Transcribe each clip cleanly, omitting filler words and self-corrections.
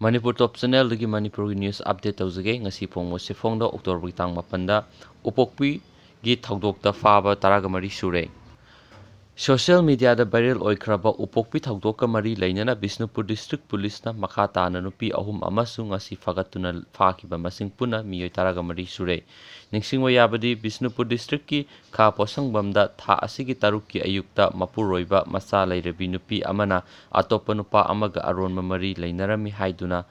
Manipur Top Channel dagi Manipur News Update tawjage ngasi phongmo sifongda October tang mapanda upokpi gi thaudokta phaba taraga mari sure. Social media da viral oikraba upokpi thaudokka mari lainana Bishnupur District Police na makha tana nupi ahum amasu ngasi fagatuna phakiba masing puna miyoi taraga mari sure. Ningsingwa yabadi Bishnupur District ki kha posangbamda tha asigi tarukki ayukta mapuroiba masa lairabi nupi amana atopa nupa amaga aronma mari lainarami haiduna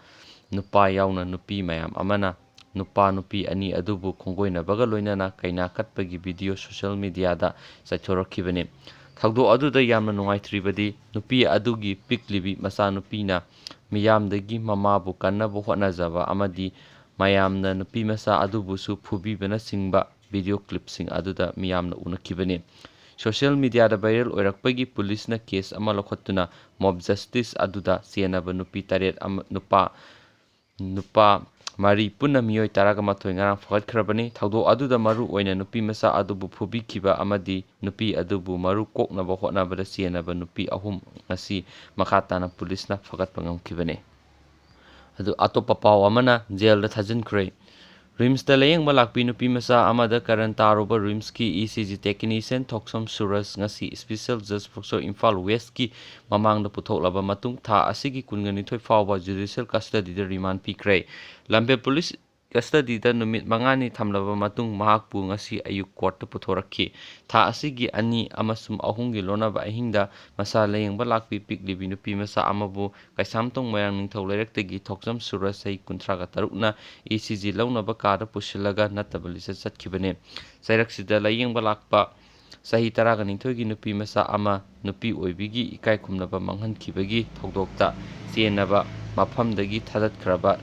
nupa yauna nupi mayam amana nupa nupi ani adubu khongoinabaga loinana kaina katpagi video social media da saithorokkibani. Thaudo aduda yamna nungaitribadi nupi adugi piklibi masa nupina miyamdagi mamabu kannabu hotnajaba amadi mayamna nupi masa adubusu phubibana singba video clipsing aduda miyamna unakkibani. Social media da viral oirakpagi police na case ama lokhottuna mob justice aduda sienaba nupi taret nupa mari punna miyoi taraga mathoi ngarang phagatkrabani. Thaudo aduda maru oina nupi masa adubu phubikhiba amadi nupi adubu maru koknaba hotnabada sienaba nupi ahum ngasi makha tana police na phagatpa ngamkhibani. Adu atopa paw amana jail da thajinkhre. Rims da layeng malakpi nupi masa amada karan taroba rims ki ECG technician thoksam suras ngasi special judge Professor Imphal West ki mamang da puthoklaba matung tha asigi kunganithoi fawba judicial custody da remand pikre. Lambe police custody da numit mangani thamlaba matung mahakpu ngasi ayuk court da puthorakhi. Tha asigi ani amasum ahunggi lonaba ahingda masa layeng balakpi piklibi nupi masa amabu kaisamtong moyang ningthau lairektagi thoksam suras sai kuntraga tarukna ECG launaba kada pusilaga natabalisat satkibane. Sairaksida layeng balakpa sahi taraga ningthoigi nupi masa ama nupi oibigi ikai khumnaba manghankibagi thaudokta sienaba mafamdagi thadatkhraba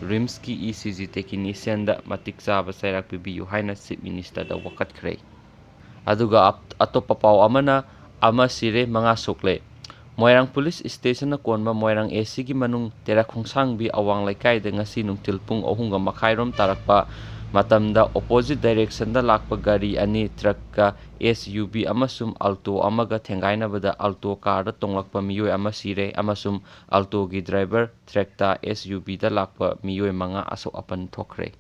rimski ECG technician da matik chaba sairak pibiyu haina chief minister da wakatkre. Aduga atopa paw amana ama sire manga sokle. Moirang Police Station na konba Moirang AC gi manung tera khongsangbi awang laikai da ngasi nungtil pung 3:30 tarakpa matamda opposite direction da lakpa gari ani truck ka SUV amasum alto amaga thengainabada alto car da tonglakpa miyoi ama sire amasum alto gi driver truck ta SUV da lakpa miyoi manga asok apan thokre.